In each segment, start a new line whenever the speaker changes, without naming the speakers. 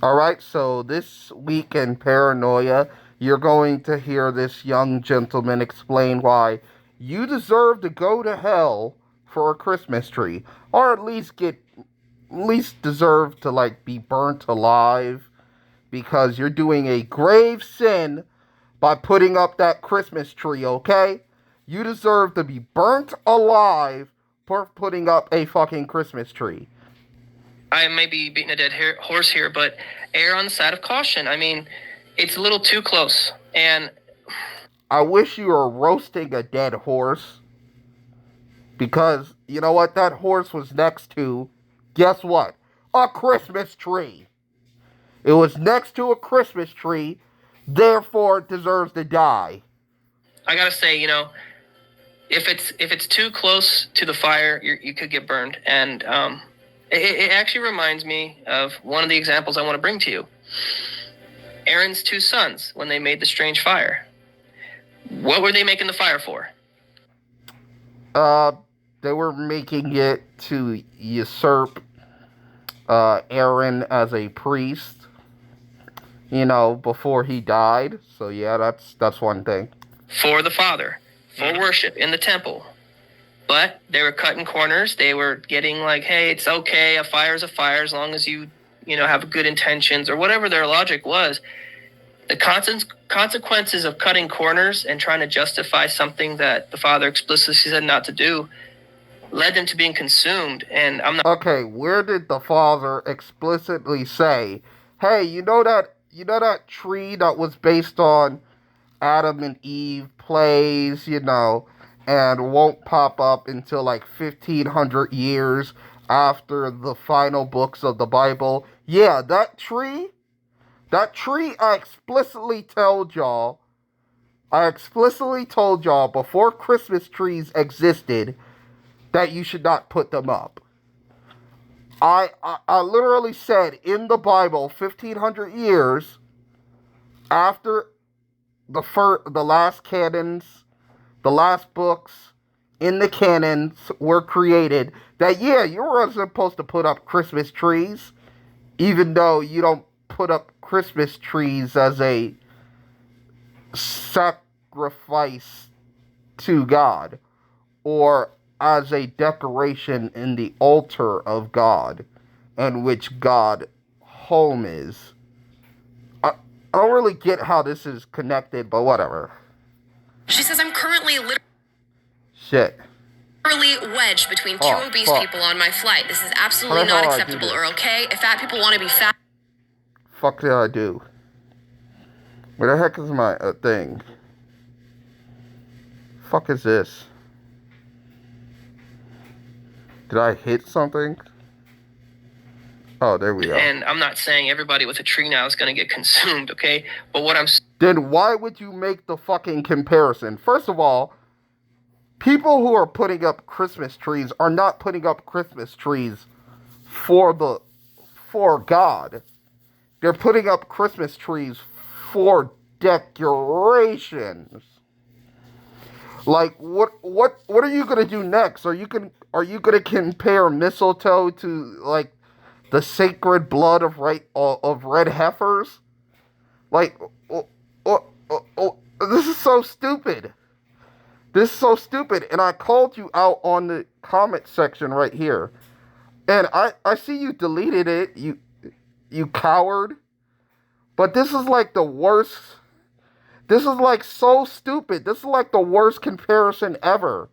Alright, so this week in Paranoia, you're going to hear this young gentleman explain why you deserve to go to hell for a Christmas tree. Or at least deserve to be burnt alive because you're doing a grave sin by putting up that Christmas tree, okay? You deserve to be burnt alive for putting up a fucking Christmas tree.
I may be beating a dead horse here, but err on the side of caution. I mean, it's a little too close. And
I wish you were roasting a dead horse because you know what that horse was next to? Guess what? A Christmas tree. It was next to a Christmas tree, therefore it deserves to die.
I gotta say, if it's too close to the fire, you could get burned. And it actually reminds me of one of the examples I want to bring to you. Aaron's two sons, when they made the strange fire. What were they making the fire for?
They were making it to usurp Aaron as a priest, before he died. So yeah, that's one thing.
For the Father, for worship in the temple. But they were cutting corners. They were getting like, hey, it's okay, a fire's a fire as long as you have good intentions, or whatever their logic was. The consequences of cutting corners and trying to justify something that the Father explicitly said not to do led them to being consumed. And I'm not...
Okay, where did the Father explicitly say, hey, you know that tree that was based on Adam and Eve plays, and won't pop up until 1500 years after the final books of the Bible? Yeah, that tree I explicitly told y'all before Christmas trees existed that you should not put them up. I literally said in the Bible 1500 years after the last canons, the last books in the canons were created, that yeah, you were supposed to put up Christmas trees, even though you don't put up Christmas trees as a sacrifice to God or as a decoration in the altar of God, in which God home is. I, I don't really get how this is connected, but whatever.
She says, I'm currently
Shit.
literally wedged between two obese people on my flight. This is absolutely not acceptable or okay. If fat people want to be fat...
Fuck did I do? Where the heck is my thing? Fuck is this? Did I hit something? Oh, there we go.
And I'm not saying everybody with a tree now is going to get consumed, okay? But what I'm...
Then why would you make the fucking comparison? First of all, people who are putting up Christmas trees are not putting up Christmas trees for God. They're putting up Christmas trees for decorations. Like what are you gonna do next? Are you gonna compare mistletoe to the sacred blood of red heifers? Like, this is so stupid. This is so stupid, and I called you out on the comment section right here, and I see you deleted it. You coward. But this is the worst. This is so stupid. This is the worst comparison ever.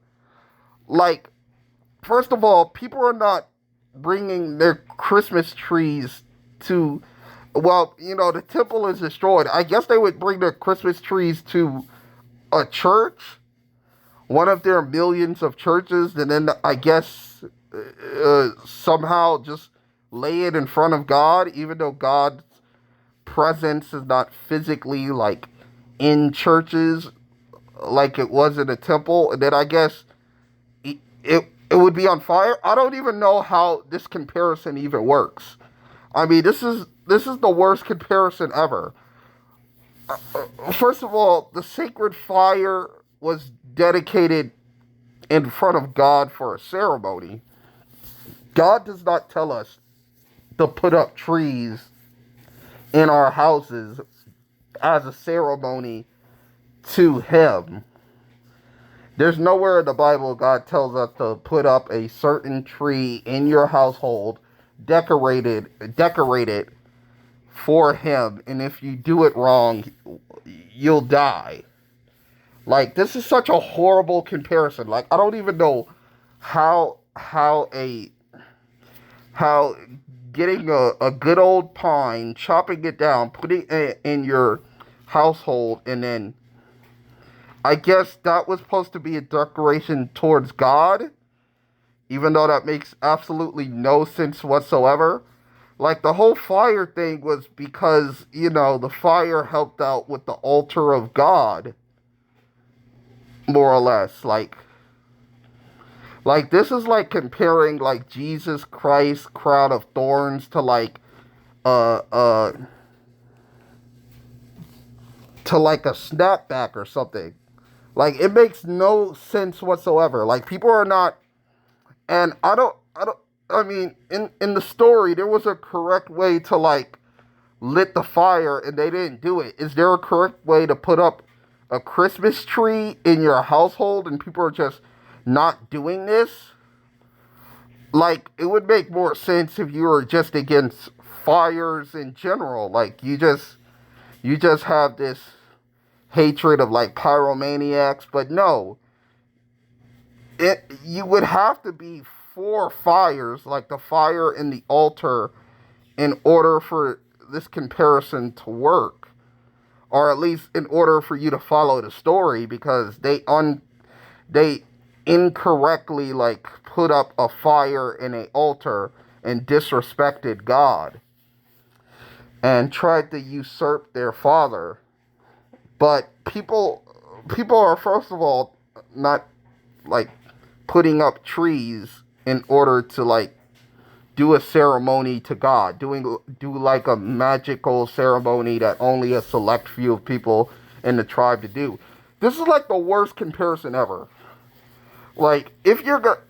First of all, people are not bringing their Christmas trees to, well, the temple is destroyed. I guess they would bring their Christmas trees to a church, one of their millions of churches, and then I guess somehow just lay it in front of God, even though God's presence is not physically in churches like it was in a temple, and then I guess it would be on fire. I don't even know how this comparison even works. I mean, this is the worst comparison ever. First of all, the sacred fire was dedicated in front of God for a ceremony. God does not tell us to put up trees in our houses as a ceremony to him. There's nowhere in the Bible God tells us to put up a certain tree in your household, decorated for him, and if you do it wrong, you'll die. Like, this is such a horrible comparison. Like, I don't even know how getting a good old pine, chopping it down, putting it in your household, and then I guess that was supposed to be a decoration towards God, even though that makes absolutely no sense whatsoever. Like, the whole fire thing was because, the fire helped out with the altar of God, more or less. Like this is like comparing, like, Jesus Christ crown of thorns to, like, uh, uh, a snapback or something. Like, it makes no sense whatsoever. Like, people are not, and I mean, in the story, there was a correct way to, like, lit the fire, and they didn't do it. Is there a correct way to put up a Christmas tree in your household, and people are just not doing this? Like, it would make more sense if you were just against fires in general. Like, you just have this hatred of, like, pyromaniacs, but no, you would have to be for fires, like the fire in the altar, in order for this comparison to work, or at least in order for you to follow the story, because they incorrectly, like, put up a fire in an altar and disrespected God and tried to usurp their father. But people are, first of all, not, like, putting up trees in order to, like, do a ceremony to God, do like a magical ceremony that only a select few of people in the tribe to do. This is like the worst comparison ever. Like, if you're gonna,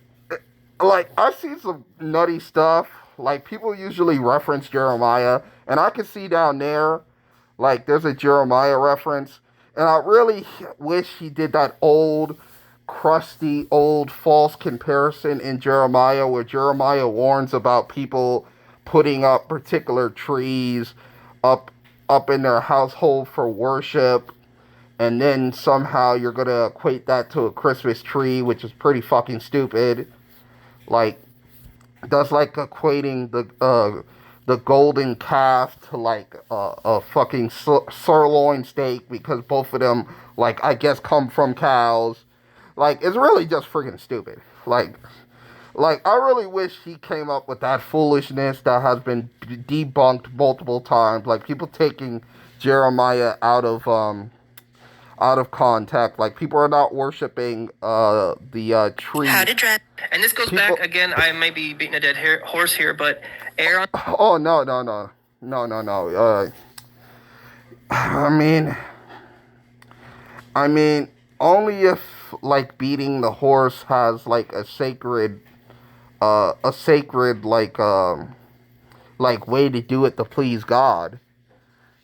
like, I've seen some nutty stuff. Like, people usually reference Jeremiah, and I can see down there, like, there's a Jeremiah reference, and I really wish he did that old, crusty, old, false comparison in Jeremiah, where Jeremiah warns about people putting up particular trees up in their household for worship, and then somehow you're gonna equate that to a Christmas tree, which is pretty fucking stupid. Like, that's like equating the golden calf to, like, a fucking sirloin steak, because both of them, like, I guess come from cows. Like, it's really just freaking stupid. Like, I really wish he came up with that foolishness that has been debunked multiple times. Like, people taking Jeremiah out of context. Like, people are not worshiping the tree.
How to dress. And this goes back again. I may be beating a dead horse here, but Aaron.
Oh, no. I mean, only if, like, beating the horse has, like, a sacred like, way to do it to please God,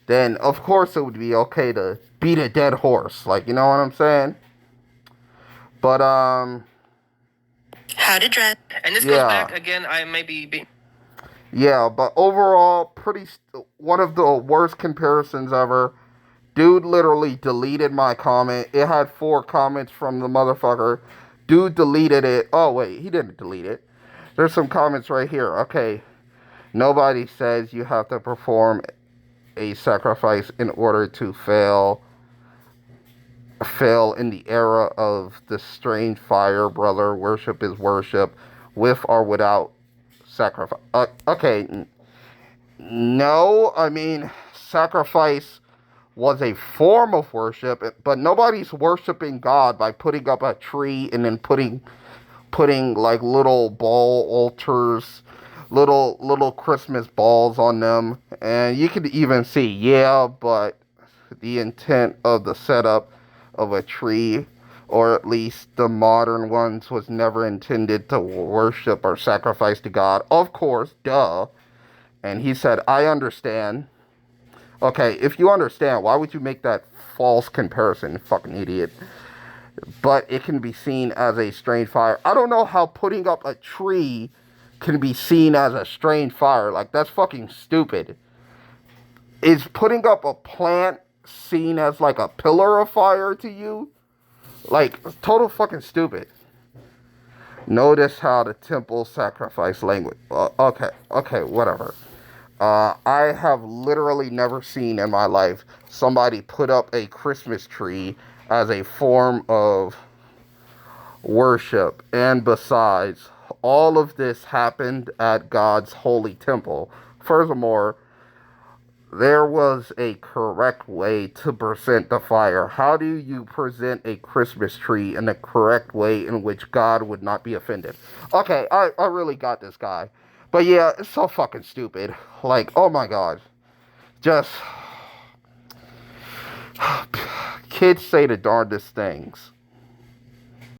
then of course it would be okay to beat a dead horse. Like, you know what I'm saying? But
how to dress. And this goes back again. I may be beating.
Yeah, but overall, one of the worst comparisons ever. Dude literally deleted my comment. It had 4 comments from the motherfucker. Dude deleted it. Oh, wait, he didn't delete it. There's some comments right here. Okay. Nobody says you have to perform a sacrifice in order to fail in the era of the strange fire, brother. Worship is worship, with or without sacrifice. Okay. No, I mean, sacrifice was a form of worship, but nobody's worshiping God by putting up a tree and then putting like little ball altars, little Christmas balls on them. And you could even see, but the intent of the setup of a tree, or at least the modern ones, was never intended to worship or sacrifice to God. Of course, duh. And he said, I understand. Okay, if you understand, why would you make that false comparison, fucking idiot? But it can be seen as a strange fire. I don't know how putting up a tree can be seen as a strange fire. Like, that's fucking stupid. Is putting up a plant seen as like a pillar of fire to you? Like, total fucking stupid. Notice how the temple sacrifice language. Okay, whatever. I have literally never seen in my life somebody put up a Christmas tree as a form of worship. And besides, all of this happened at God's holy temple. Furthermore, there was a correct way to present the fire. How do you present a Christmas tree in the correct way in which God would not be offended? Okay, I really got this guy. But yeah, it's so fucking stupid. Like, oh my god. Just... Kids say the darndest things.